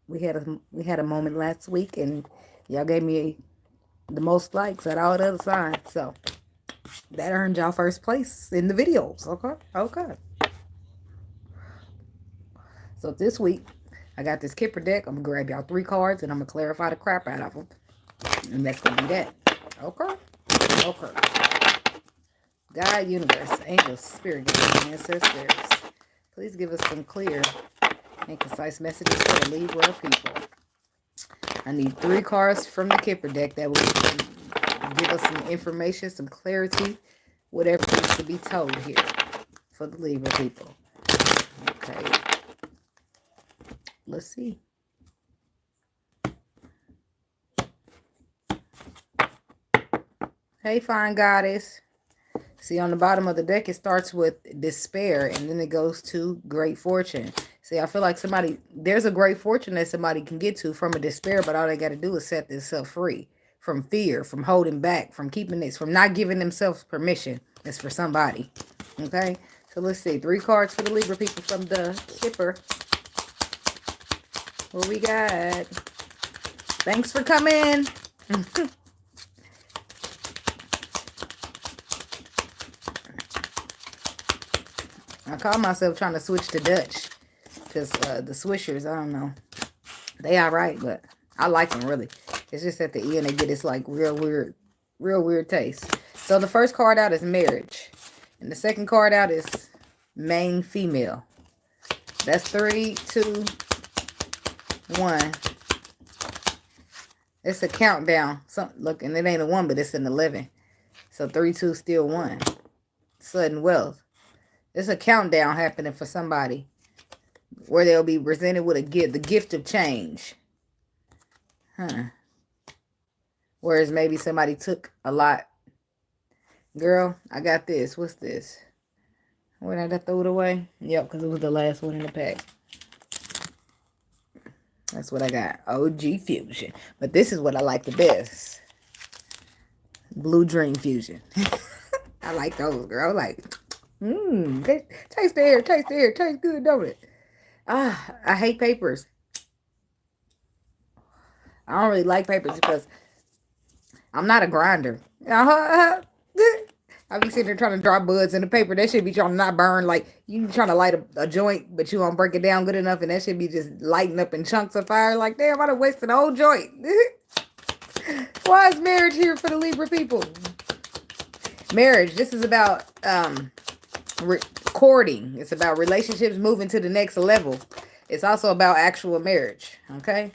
we had a moment last week, and y'all gave me the most likes at all the other signs. So that earned y'all first place in the videos. Okay, okay. So this week, I got this Kipper deck. I'm gonna grab y'all 3 cards, and I'm gonna clarify the crap out of them, and that's gonna be that. Okay, okay. God, universe, angels, spirit guides, ancestors, please give us some clear and concise messages for the Libra people. I need 3 cards from the Kipper deck that will give us some information, some clarity, whatever needs to be told here for the Libra people. Okay, let's see. Hey, fine goddess. See, on the bottom of the deck, it starts with despair, and then it goes to great fortune. See, I feel like there's a great fortune that somebody can get to from a despair, but all they got to do is set themselves free from fear, from holding back, from keeping this, from not giving themselves permission. It's for somebody. Okay? So let's see. 3 cards for the Libra people from the Kipper. What we got? Thanks for coming. I call myself trying to switch to Dutch because the Swishers, I don't know. They all right, but I like them, really. It's just at the end they get this, like, real weird taste. So the first card out is marriage. And the second card out is main female. That's 3, 2, 1. It's a countdown. Look, and it ain't a 1, but it's an 11. So 3, 2, still 1. Sudden wealth. There's a countdown happening for somebody where they'll be presented with the gift of change. Whereas maybe somebody took a lot. Girl, I got this. What's this? Where did I throw it away? Yep, because it was the last one in the pack. That's what I got. OG Fusion. But this is what I like the best. Blue Dream Fusion. I like those, girl. Like, taste the air, taste good, don't it? I hate papers. I don't really like papers because I'm not a grinder. I be sitting there trying to drop buds in the paper. That should be trying to not burn. Like, you trying to light a joint, but you won't break it down good enough, and that should be just lighting up in chunks of fire. Like, damn, I done wasted the whole joint. Why is marriage here for the Libra people? Marriage, this is about courting. It's about relationships moving to the next level. It's also about actual marriage, okay?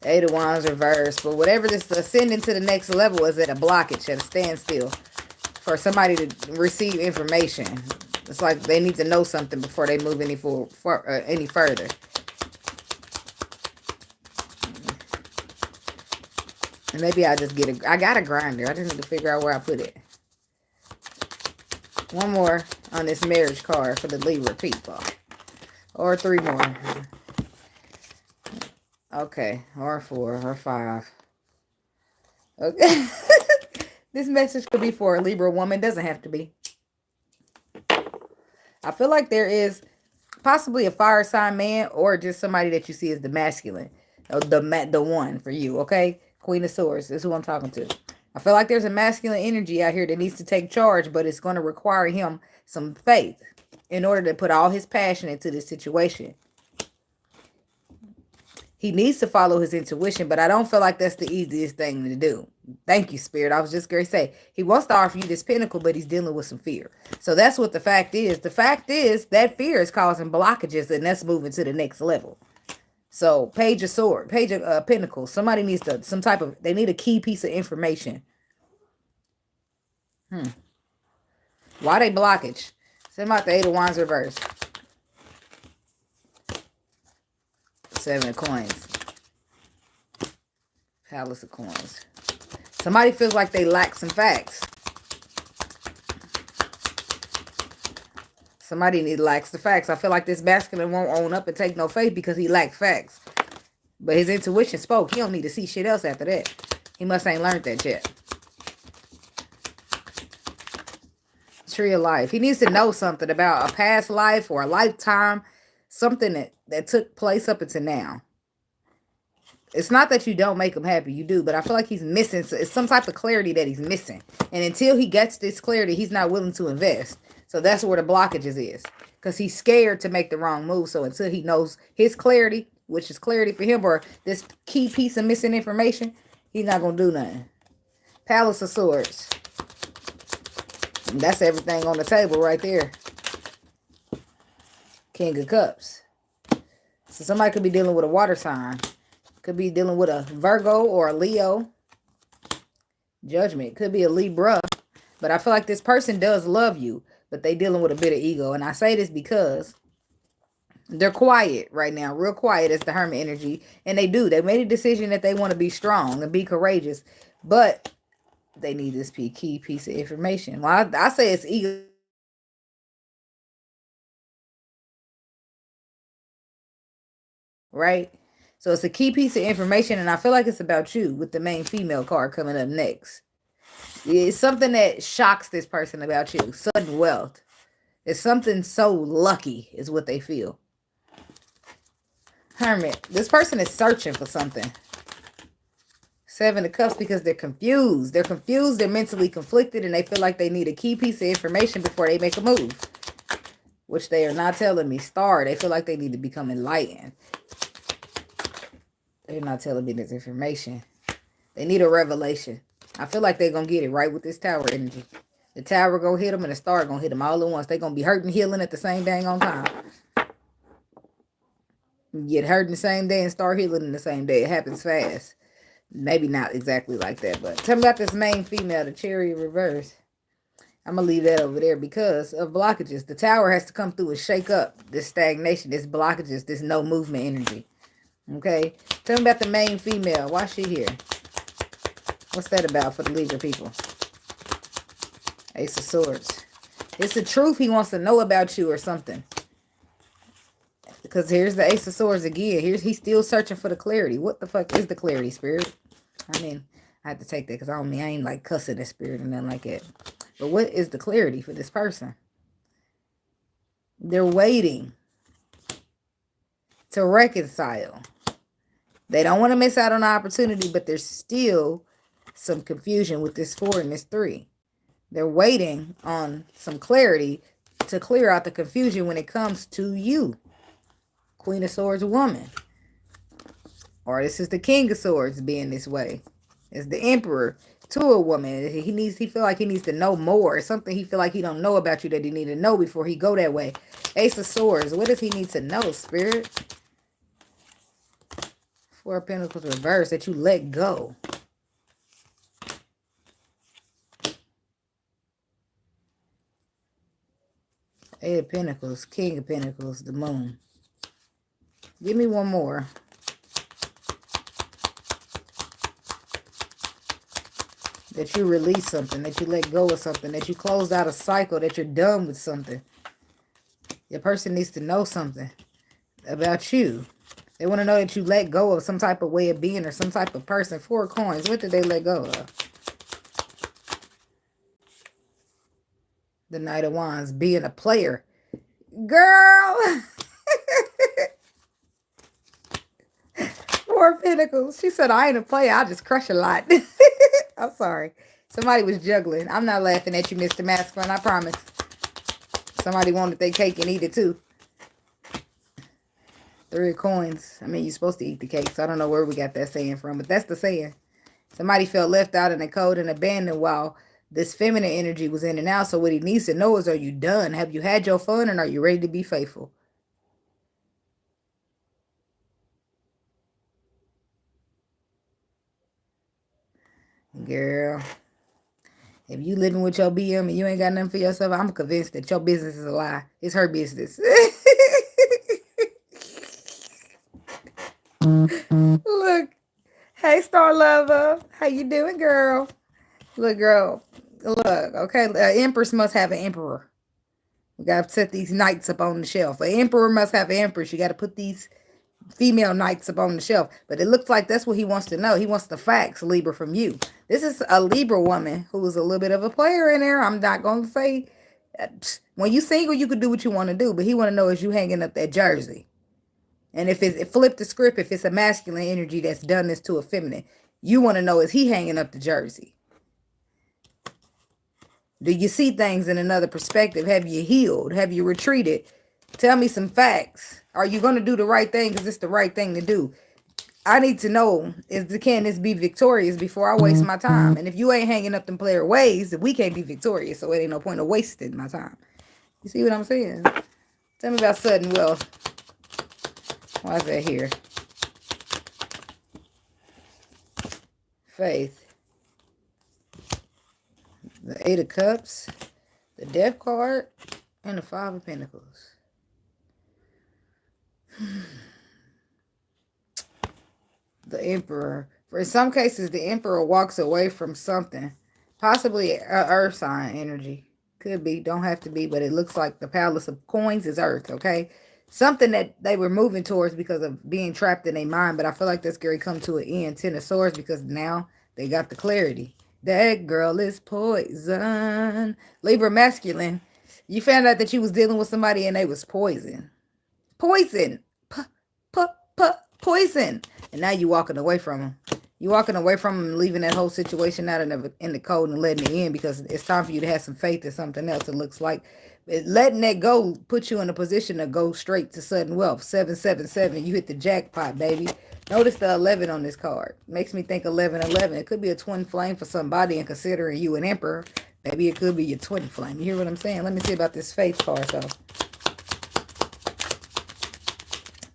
8 of Wands reversed. But whatever this ascending to the next level is at a blockage, at a standstill. For somebody to receive information. It's like they need to know something before they move any further. And maybe I just I got a grinder. I just need to figure out where I put it. One more on this marriage card for the Libra people. Or 3 more. Okay. Or 4 or 5. Okay. This message could be for a Libra woman. Doesn't have to be. I feel like there is possibly a fire sign man or just somebody that you see as the masculine. The one for you, okay? Queen of Swords is who I'm talking to. I feel like there's a masculine energy out here that needs to take charge, but it's going to require him some faith in order to put all his passion into this situation. He needs to follow his intuition, but I don't feel like that's the easiest thing to do. Thank you, Spirit. I was just going to say, he wants to offer you this pinnacle, but he's dealing with some fear. So that's what the fact is. The fact is that fear is causing blockages, and that's moving to the next level. So, Page of Sword, Page of Pentacles. Somebody needs they need a key piece of information. Why they blockage? Send out the 8 of Wands reverse. 7 of Coins. Palace of Coins. Somebody feels like they lack some facts. Somebody lacks the facts. I feel like this masculine won't own up and take no faith because he lacks facts. But his intuition spoke. He don't need to see shit else after that. He must ain't learned that yet. Tree of Life. He needs to know something about a past life or a lifetime something that took place up until now. It's not that you don't make him happy. You do. But I feel like he's missing. It's some type of clarity that he's missing. And until he gets this clarity, he's not willing to invest. So that's where the blockages is. Because he's scared to make the wrong move. So until he knows his clarity, which is clarity for him, or this key piece of missing information, he's not going to do nothing. Palace of Swords. And that's everything on the table right there. King of Cups. So somebody could be dealing with a water sign. Could be dealing with a Virgo or a Leo. Judgment. Could be a Libra. But I feel like this person does love you. But they dealing with a bit of ego. And I say this because they're quiet right now. Real quiet as the Hermit energy. And they do. They made a decision that they want to be strong and be courageous. But they need this key piece of information. Well, I say it's ego. Right? So it's a key piece of information, and I feel like it's about you with the main female card coming up next. It's something that shocks this person about you. Sudden wealth. It's something so lucky is what they feel. Hermit. This person is searching for something. Seven of Cups because they're confused. They're confused, they're mentally conflicted, and they feel like they need a key piece of information before they make a move. Which they are not telling me. Star. They feel like they need to become enlightened. They're not telling me this information. They need a revelation. I feel like they're going to get it right with this Tower energy. The Tower going to hit them and the Star going to hit them all at once. They're going to be hurt and healing at the same dang on time. Get hurt in the same day and start healing in the same day. It happens fast. Maybe not exactly like that. But tell me about this main female, the Chariot reverse. I'm going to leave that over there because of blockages. The Tower has to come through and shake up this stagnation, this blockages, this no movement energy. Okay, tell me about the main female. Why is she here? What's that about for the Libra people? Ace of Swords. It's the truth he wants to know about you or something. Because here's the Ace of Swords again. He's still searching for the clarity. What the fuck is the clarity, Spirit? I mean, I have to take that because I ain't like cussing the Spirit or nothing like that. But what is the clarity for this person? They're waiting to reconcile. They don't want to miss out on the opportunity, but there's still some confusion with this 4 and this 3. They're waiting on some clarity to clear out the confusion when it comes to you. Queen of Swords woman. Or this is the King of Swords being this way. It's the Emperor to a woman. He feel like he needs to know more. It's something he feel like he don't know about you that he need to know before he go that way. Ace of Swords. What does he need to know, Spirit? 4 of Pentacles reverse, that you let go. Eight of Pentacles, King of Pentacles, the Moon. Give me one more. That you release something, that you let go of something, that you close out a cycle, that you're done with something. Your person needs to know something about you. They want to know that you let go of some type of way of being or some type of person. 4 coins. What did they let go of? The Knight of Wands. Being a player. Girl! 4 Pentacles. She said, I ain't a player. I just crush a lot. I'm sorry. Somebody was juggling. I'm not laughing at you, Mr. Masculine. I promise. Somebody wanted their cake and eat it too. 3 of coins. I mean, you're supposed to eat the cake, so I don't know where we got that saying from, but that's the saying. Somebody felt left out in the cold and abandoned while this feminine energy was in and out. So what he needs to know is, are you done? Have you had your fun, and are you ready to be faithful? Girl, if you living with your BM and you ain't got nothing for yourself, I'm convinced that your business is a lie. It's her business. Look. Hey, Star Lover. How you doing, girl? Look, girl. Look, okay. Empress must have an emperor. We got to set these knights up on the shelf. An emperor must have an empress. You got to put these female knights up on the shelf. But it looks like that's what he wants to know. He wants the facts, Libra, from you. This is a Libra woman who is a little bit of a player in there. I'm not going to say... When you single, you can do what you want to do. But he want to know, is you hanging up that jersey? And if it flip the script, if it's a masculine energy that's done this to a feminine, you want to know, is he hanging up the jersey? Do you see things in another perspective? Have you healed? Have you retreated? Tell me some facts. Are you going to do the right thing because it's the right thing to do? I need to know, can this be victorious before I waste my time? And if you ain't hanging up them player ways, we can't be victorious. So it ain't no point of wasting my time. You see what I'm saying? Tell me about sudden wealth. Why is that here? Faith. The Eight of Cups. The Death card. And the Five of Pentacles. The Emperor. For some cases, the Emperor walks away from something. Possibly earth sign energy. Could be. Don't have to be. But it looks like the Palace of Coins is earth. Okay? Something that they were moving towards because of being trapped in their mind. But I feel like that's going to come to an end. Ten of Swords, because now they got the clarity. That girl is poison. Libra masculine. You found out that you was dealing with somebody and they was poison. Poison. Poison. And now you walking away from them. You walking away from them and leaving that whole situation out in the cold and letting it in, because it's time for you to have some faith in something else. It looks like letting that go put you in a position to go straight to sudden wealth. 777. You hit the jackpot, baby. Notice the 11 on this card. Makes me think 1111. It could be a twin flame for somebody, and considering you an emperor, maybe it could be your twin flame. You hear what I'm saying? Let me see about this faith card, though.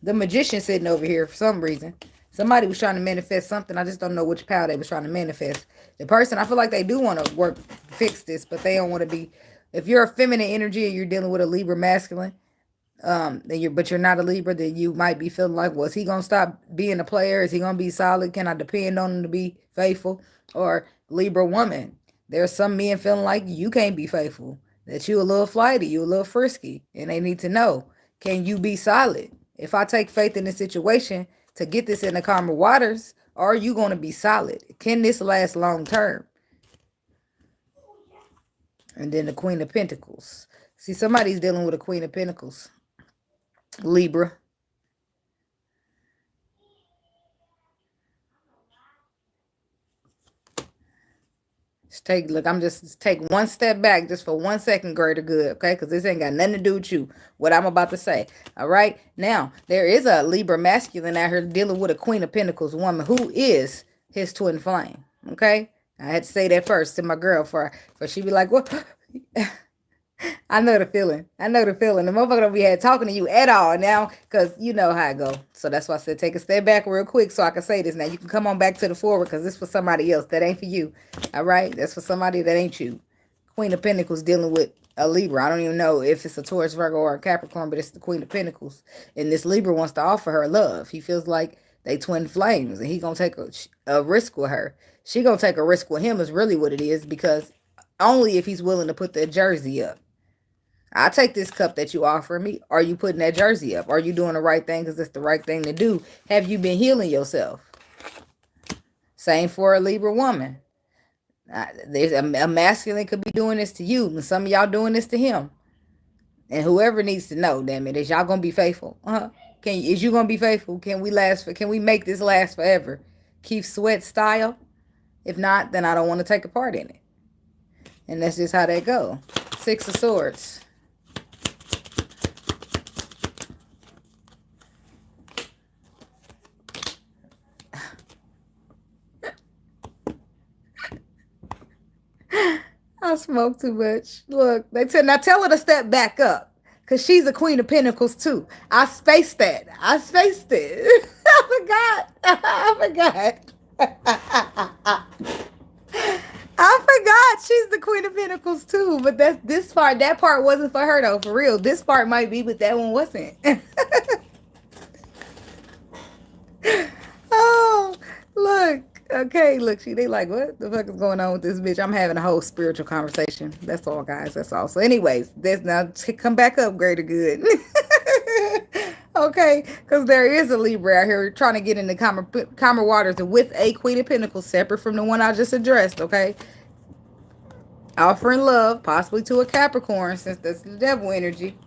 The Magician sitting over here for some reason. Somebody was trying to manifest something. I just don't know which power they was trying to manifest. The person, I feel like they do want to fix this, but they don't want to be. If you're a feminine energy and you're dealing with a Libra masculine, but you're not a Libra, then you might be feeling like, well, is he gonna stop being a player? Is he gonna be solid? Can I depend on him to be faithful? Or Libra woman, there's some men feeling like you can't be faithful, that you a little flighty, you a little frisky, and they need to know, can you be solid? If I take faith in this situation to get this in the calmer waters, are you going to be solid? Can this last long term? And then the Queen of Pentacles. See, somebody's dealing with a Queen of Pentacles. Libra. I'm just take one step back just for 1 second, greater good, okay? Because this ain't got nothing to do with you, what I'm about to say. All right? Now, there is a Libra masculine out here dealing with a Queen of Pentacles woman who is his twin flame, okay? I had to say that first to my girl for she be like, what? I know the feeling. I know the feeling. The motherfucker don't be had talking to you at all now, because you know how it go. So that's why I said take a step back real quick so I can say this. Now you can come on back to the forward, because this for somebody else. That ain't for you. All right? That's for somebody that ain't you. Queen of Pentacles dealing with a Libra. I don't even know if it's a Taurus, Virgo, or a Capricorn, but it's the Queen of Pentacles. And this Libra wants to offer her love. He feels like they twin flames, and he going to take a risk with her. She going to take a risk with him is really what it is, because only if he's willing to put that jersey up. I take this cup that you offer me. Are you putting that jersey up? Are you doing the right thing because it's the right thing to do? Have you been healing yourself? Same for a Libra woman. There's a masculine could be doing this to you, and some of y'all doing this to him. And whoever needs to know, damn it, is y'all gonna be faithful? Is you gonna be faithful? Can we make this last forever? Keep Sweat style. If not, then I don't want to take a part in it. And that's just how that go. Six of Swords. I smoke too much. Look, they said, now tell her to step back up, because she's a Queen of Pentacles too. I spaced that. I spaced it. I forgot. I forgot she's the Queen of Pentacles too. But that part wasn't for her though, for real. This part might be, but that one wasn't. Oh, look. Okay, look, they like, what the fuck is going on with this bitch? I'm having a whole spiritual conversation. That's all, guys. That's all. So anyways, now come back up, greater good. Okay, because there is a Libra out here trying to get into calmer waters with a Queen of Pentacles, separate from the one I just addressed, okay? Offering love, possibly to a Capricorn, since that's the devil energy.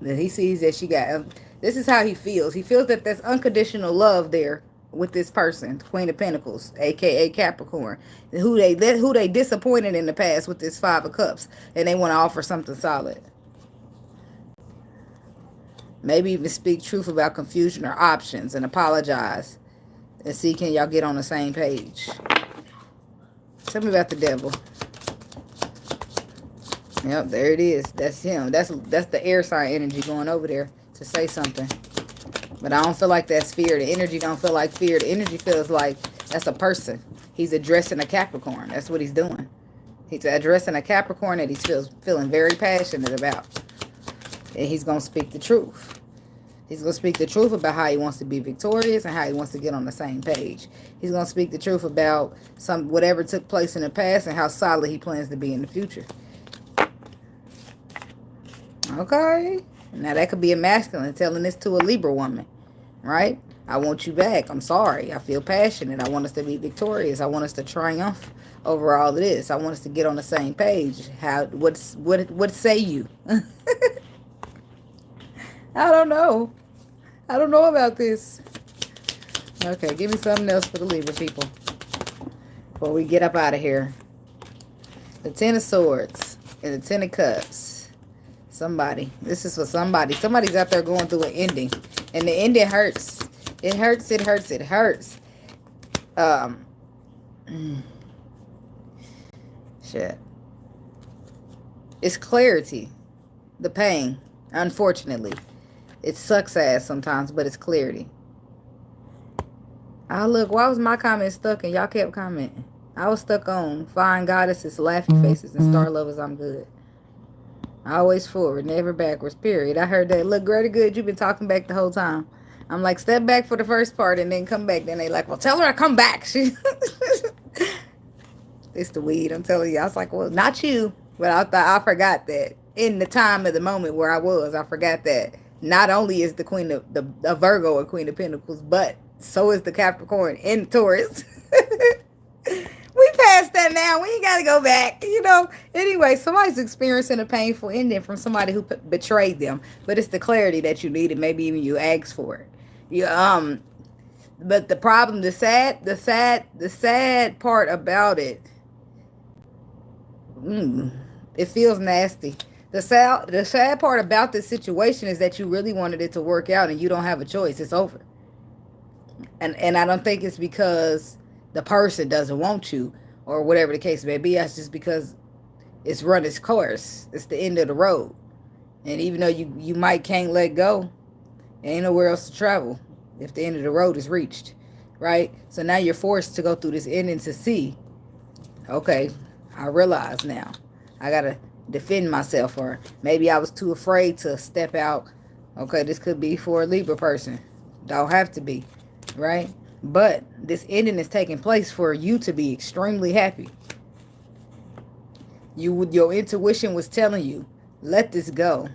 That he sees that she got, this is how he feels. He feels that there's unconditional love there with this person, Queen of Pentacles, aka Capricorn, who they disappointed in the past with this Five of Cups, and they want to offer something solid. Maybe even speak truth about confusion or options and apologize and see, can y'all get on the same page. Tell me about the devil. Yep, there it is. That's him. That's the air sign energy going over there to say something. But I don't feel like that's fear. The energy don't feel like fear. The energy feels like that's a person. He's addressing a Capricorn. That's what he's doing. He's addressing a Capricorn that he's feeling very passionate about. And he's going to speak the truth. He's going to speak the truth about how he wants to be victorious and how he wants to get on the same page. He's going to speak the truth about whatever took place in the past and how solid he plans to be in the future. Okay. Now that could be a masculine telling this to a Libra woman, right? I want you back. I'm sorry. I feel passionate. I want us to be victorious. I want us to triumph over all of this. I want us to get on the same page. What say you? I don't know. I don't know about this. Okay, give me something else for the Libra people before we get up out of here. The Ten of Swords and the Ten of Cups. Somebody. This is for somebody. Somebody's out there going through an ending. And the ending hurts. It hurts, it hurts, it hurts. Shit. It's clarity. The pain. Unfortunately. It sucks ass sometimes, but it's clarity. Oh, look. Why was my comment stuck and y'all kept commenting? I was stuck on fine goddesses, laughing faces, and star lovers. I'm good. Always forward, never backwards, period. I heard that. Look, Greta Good, you've been talking back the whole time. I'm like, step back for the first part and then come back. Then they like, well, tell her I come back. It's the weed, I'm telling you. I was like, well, not you. But I forgot that. In the time of the moment where I was, I forgot that. Not only is the Queen of the Virgo a Queen of Pentacles, but so is the Capricorn and Taurus. We passed that now. We ain't got to go back, you know. Anyway, somebody's experiencing a painful ending from somebody who betrayed them. But it's the clarity that you needed. Maybe even you asked for it. But the problem, the sad part about it, it feels nasty. The sad part about this situation is that you really wanted it to work out and you don't have a choice. It's over. And I don't think it's because the person doesn't want you or whatever the case may be. That's just because it's run its course. It's the end of the road. And even though you might can't let go, there ain't nowhere else to travel if the end of the road is reached, right? So now you're forced to go through this ending to see, okay, I realize now I got to defend myself, or maybe I was too afraid to step out. Okay, this could be for a Libra person. Don't have to be, right? But this ending is taking place for you to be extremely happy. Your intuition was telling you, let this go.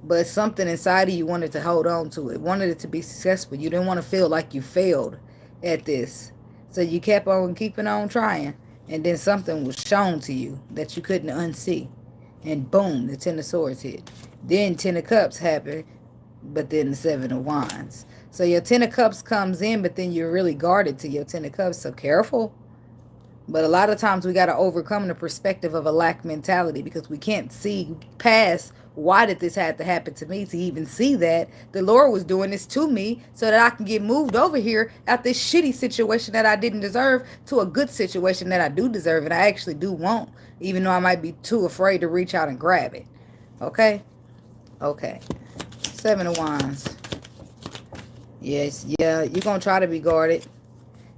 But something inside of you wanted to hold on to it. Wanted it to be successful. You didn't want to feel like you failed at this. So you kept on keeping on trying. And then something was shown to you that you couldn't unsee. And boom, the Ten of Swords hit. Then Ten of Cups happened. But then the Seven of Wands. So your Ten of Cups comes in, but then you're really guarded to your Ten of Cups. So careful. But a lot of times we got to overcome the perspective of a lack mentality because we can't see past why did this have to happen to me to even see that the Lord was doing this to me so that I can get moved over here out this shitty situation that I didn't deserve to a good situation that I do deserve and I actually do want, even though I might be too afraid to reach out and grab it. Okay? Okay. Seven of Wands. Yes, yeah, you're going to try to be guarded.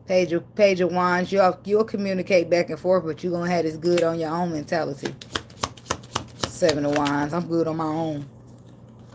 Page of Wands, you'll communicate back and forth, but you're going to have this good on your own mentality. Seven of Wands, I'm good on my own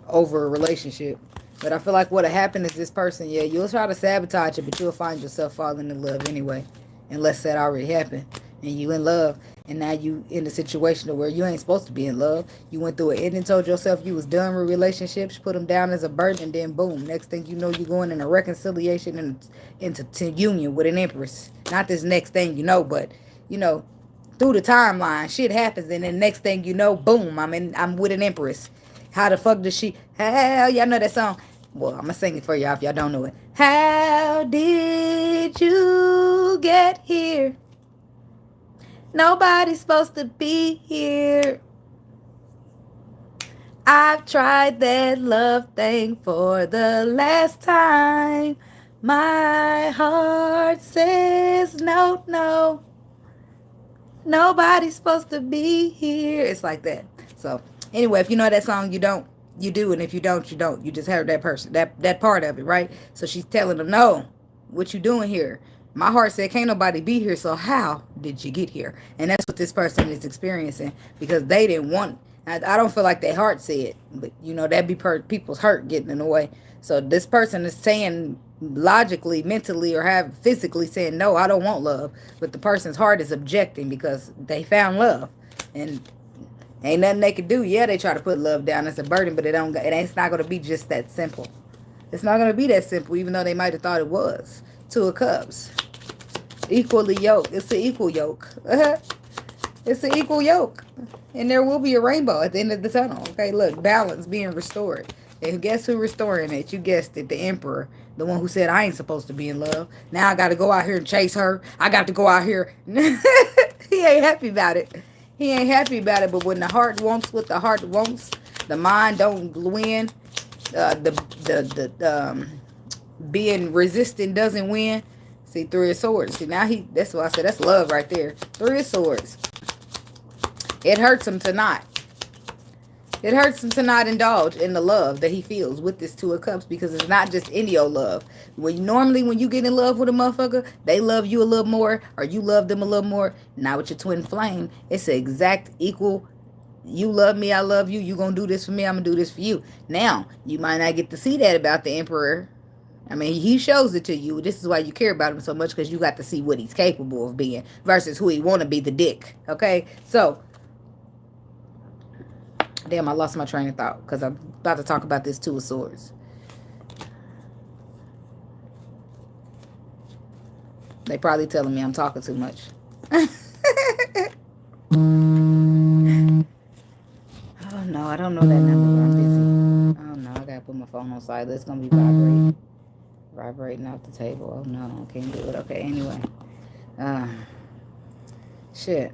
over a relationship. But I feel like what'll happen is this person, yeah, you'll try to sabotage it, but you'll find yourself falling in love anyway. Unless that already happened. And you in love. And now you in a situation where you ain't supposed to be in love. You went through it and told yourself you was done with relationships, put them down as a burden, and then boom. Next thing you know, you're going in a reconciliation and into union with an empress. Not this next thing you know, but, you know, through the timeline, shit happens. And then next thing you know, boom, I'm with an empress. How the fuck does she? Hell, y'all know that song. Well, I'm gonna sing it for y'all if y'all don't know it. How did you get here? Nobody's supposed to be here. I've tried that love thing for the last time. My heart says no, no. Nobody's supposed to be here. It's like that. So anyway, if you know that song, you don't, you do, and if you don't, you don't. You just heard that person, that part of it, right? So she's telling them, no, what you doing here? My heart said, can't nobody be here, so how did you get here? And that's what this person is experiencing because they didn't want. I don't feel like their heart said, but you know that'd be people's hurt getting in the way. So this person is saying logically, mentally, or have physically saying, no, I don't want love. But the person's heart is objecting because they found love. And ain't nothing they can do. Yeah, they try to put love down as a burden, but it's not going to be just that simple. It's not going to be that simple, even though they might have thought it was. Two of Cups. Equally yoked. It's an equal yoke. It's an equal yoke. And there will be a rainbow at the end of the tunnel. Okay, look, balance being restored. And guess who restoring it? You guessed it, the Emperor. The one who said, I ain't supposed to be in love. Now I got to go out here and chase her. I got to go out here. He ain't happy about it. He ain't happy about it. But when the heart wants what the heart wants, the mind don't win. Being resistant doesn't win. See, Three of Swords. See, now that's what I said. That's love right there. Three of Swords. It hurts him to not. It hurts him to not indulge in the love that he feels with this Two of Cups because it's not just any old love. Normally when you get in love with a motherfucker, they love you a little more or you love them a little more. Not with your twin flame. It's an exact equal. You love me, I love you. You gonna do this for me, I'm gonna do this for you. Now, you might not get to see that about the Emperor. I mean, he shows it to you. This is why you care about him so much because you got to see what he's capable of being versus who he want to be, the dick. Okay? So, damn, I lost my train of thought because I'm about to talk about this Two of Swords. They probably telling me I'm talking too much. Oh, no, I don't know that number, but I'm busy. Oh, no, I got to put my phone on silent. It's going to be vibrating. Vibrating off the table. Oh, no, I can't do it. Okay, anyway. Shit.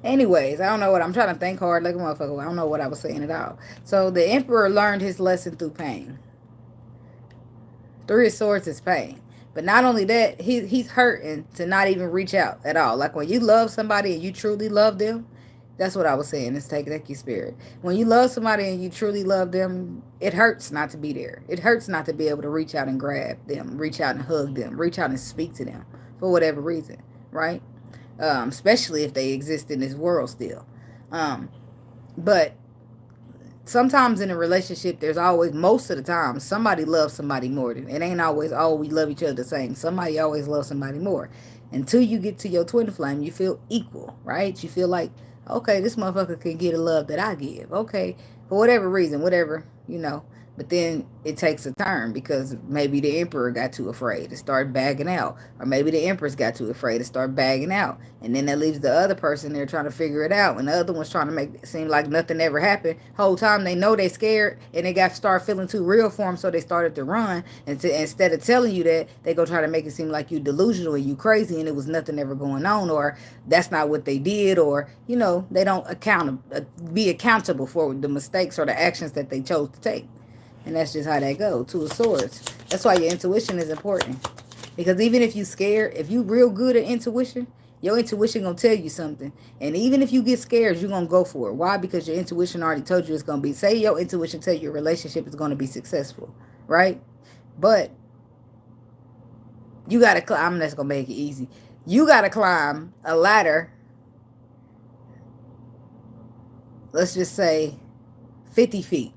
Anyways, I don't know what I'm trying to think hard like a motherfucker. I don't know what I was saying at all. So the Emperor learned his lesson through pain. Three of Swords is pain. But not only that, he's hurting to not even reach out at all. Like when you love somebody and you truly love them, that's what I was saying. It's take your spirit. When you love somebody and you truly love them, it hurts not to be there. It hurts not to be able to reach out and grab them, reach out and hug them, reach out and speak to them for whatever reason, right? Especially if they exist in this world still. But sometimes in a relationship, there's always, most of the time, somebody loves somebody more. It ain't always, oh, we love each other the same. Somebody always loves somebody more. Until you get to your twin flame, you feel equal, right? You feel like, okay, this motherfucker can get a love that I give. Okay, for whatever reason, whatever, you know. But then it takes a turn because maybe the Emperor got too afraid to start bagging out. Or maybe the Empress got too afraid to start bagging out. And then that leaves the other person there trying to figure it out. And the other one's trying to make it seem like nothing ever happened. Whole time they know they scared and they got to start feeling too real for them. So they started to run. And instead of telling you that, they go try to make it seem like you delusional and you crazy and it was nothing ever going on. Or that's not what they did. Or, you know, they don't be accountable for the mistakes or the actions that they chose to take. And that's just how that goes. Two of Swords. That's why your intuition is important. Because even if you scared, if you real good at intuition, your intuition going to tell you something. And even if you get scared, you're going to go for it. Why? Because your intuition already told you it's going to be. Say your intuition tell you your relationship is going to be successful. Right? But you got to climb. I'm just going to make it easy. You got to climb a ladder. Let's just say 50 feet.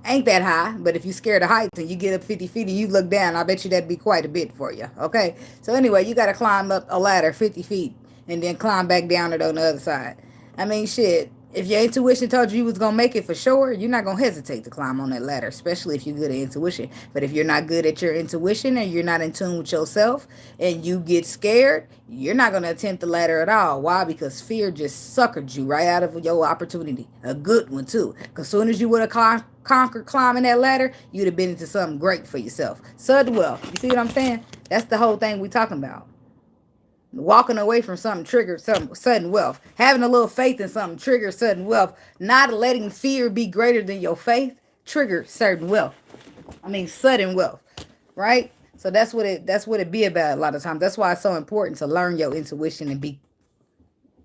Ain't that high, but if you're scared of heights and you get up 50 feet and you look down, I bet you that'd be quite a bit for you, okay? So anyway, you got to climb up a ladder 50 feet and then climb back down it on the other side. I mean, shit, If your intuition told you was going to make it for sure, you're not going to hesitate to climb on that ladder, especially if you're good at intuition. But if you're not good at your intuition and you're not in tune with yourself and you get scared, you're not going to attempt the ladder at all. Why? Because fear just suckered you right out of your opportunity. A good one, too. Because as soon as you would have conquered climbing that ladder, you'd have been into something great for yourself. Sudden wealth. You see what I'm saying? That's the whole thing we're talking about. Walking away from something triggers some sudden wealth. Having a little faith in something triggers sudden wealth. Not letting fear be greater than your faith triggers certain wealth. Sudden wealth, right? So that's what it be about a lot of times. That's why it's so important to learn your intuition and be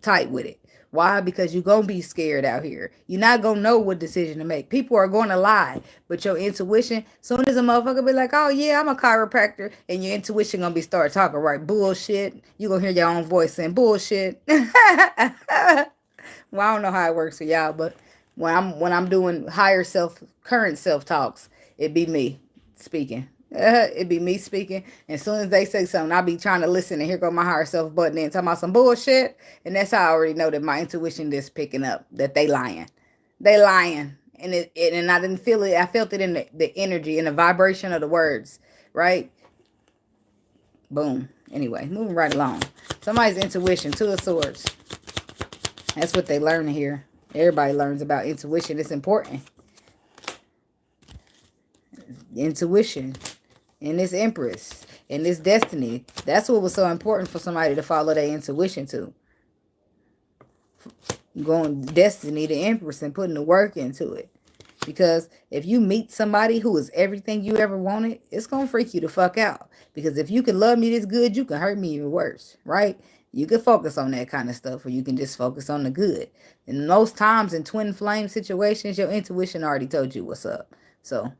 tight with it. Why? Because you're going to be scared out here. You're not going to know what decision to make. People are going to lie. But your intuition, soon as a motherfucker be like, oh, yeah, I'm a chiropractor, and your intuition going to be start talking right bullshit. You're going to hear your own voice saying bullshit. Well, I don't know how it works for y'all, but when I'm doing higher self, current self talks, it be me speaking. It be me speaking. And as soon as they say something, I'll be trying to listen. And here go my higher self button in, talking about some bullshit. And that's how I already know that my intuition is picking up that they lying. They lying. And I didn't feel it. I felt it in the energy and the vibration of the words. Right? Boom. Anyway, moving right along. Somebody's intuition, Two of Swords. That's what they learn here. Everybody learns about intuition. It's important. Intuition. And this Empress, and this destiny. That's what was so important for somebody to follow their intuition to. Going destiny to Empress and putting the work into it. Because if you meet somebody who is everything you ever wanted, it's going to freak you the fuck out. Because if you can love me this good, you can hurt me even worse, right? You can focus on that kind of stuff, or you can just focus on the good. And most times in twin flame situations, your intuition already told you what's up. So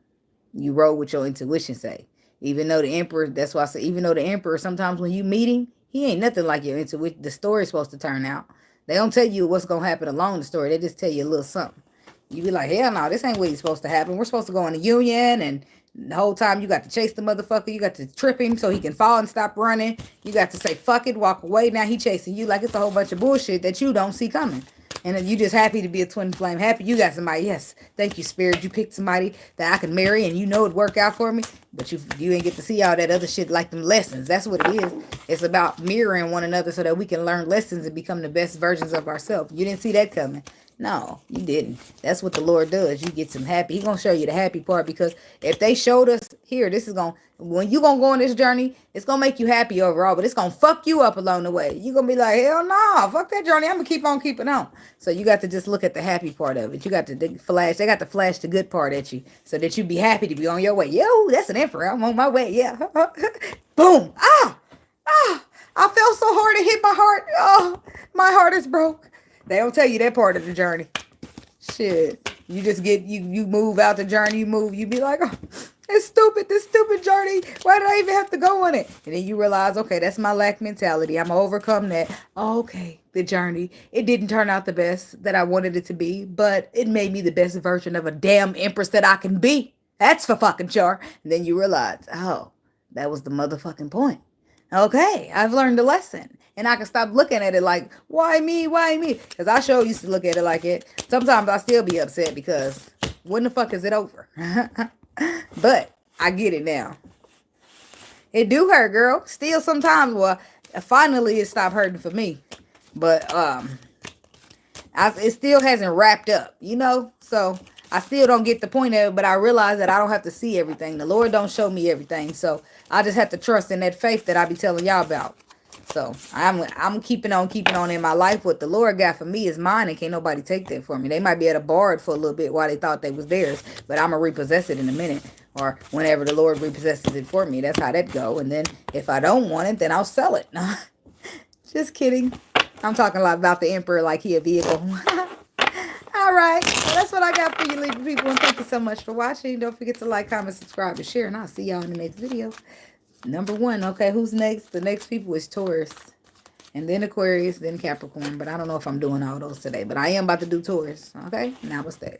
you roll with your intuition say. Even though the Emperor, that's why I say, even though the Emperor, sometimes when you meet him, he ain't nothing like your intuition. The story's supposed to turn out. They don't tell you what's going to happen along the story. They just tell you a little something. You be like, hell no, this ain't what he's supposed to happen. We're supposed to go in a union, and the whole time you got to chase the motherfucker. You got to trip him so he can fall and stop running. You got to say, fuck it, walk away. Now he chasing you like it's a whole bunch of bullshit that you don't see coming. And you just happy to be a twin flame. Happy you got somebody. Yes, thank you, Spirit. You picked somebody that I can marry, and you know it'd work out for me. But you ain't get to see all that other shit like them lessons. That's what it is. It's about mirroring one another so that we can learn lessons and become the best versions of ourselves. You didn't see that coming. No, you didn't. That's what the Lord does. You get some happy. He's going to show you the happy part, because if they showed us here, this is going to, when you going to go on this journey, it's going to make you happy overall, but it's going to fuck you up along the way. You're going to be like, hell no, fuck that journey. I'm going to keep on keeping on. So you got to just look at the happy part of it. You got to flash. They got to flash the good part at you so that you be happy to be on your way. Yo, that's an Emperor. I'm on my way. Yeah. Boom. I felt so hard it hit my heart. Oh, my heart is broke. They don't tell you that part of the journey. Shit. You just get, you move out the journey, you be like, oh, it's stupid, this stupid journey. Why did I even have to go on it? And then you realize, okay, that's my lack mentality. I'm going to overcome that. Oh, okay, the journey. It didn't turn out the best that I wanted it to be, but it made me the best version of a damn Empress that I can be. That's for fucking sure. And then you realize, oh, that was the motherfucking point. Okay, I've learned a lesson. And I can stop looking at it like, why me? Why me? Because I sure used to look at it like it. Sometimes I still be upset because when the fuck is it over? But I get it now. It do hurt, girl. Still sometimes, well, finally it stopped hurting for me. But it still hasn't wrapped up, you know? So I still don't get the point of it, but I realize that I don't have to see everything. The Lord don't show me everything. So I just have to trust in that faith that I be telling y'all about. So I'm keeping on in my life. What the Lord got for me is mine, and can't nobody take that from me. They might be able to borrow it for a little bit while they thought they was theirs, but I'm going to repossess it in a minute, or whenever the Lord repossesses it for me. That's how that go. And then if I don't want it, then I'll sell it. Just kidding. I'm talking a lot about the Emperor like he a vehicle. All right. Well, that's what I got for you, Libra people. And thank you so much for watching. Don't forget to like, comment, subscribe, and share. And I'll see y'all in the next video. Number 1. Okay, who's next? The next people is Taurus. And then Aquarius, then Capricorn. But I don't know if I'm doing all those today. But I am about to do Taurus. Okay? Namaste.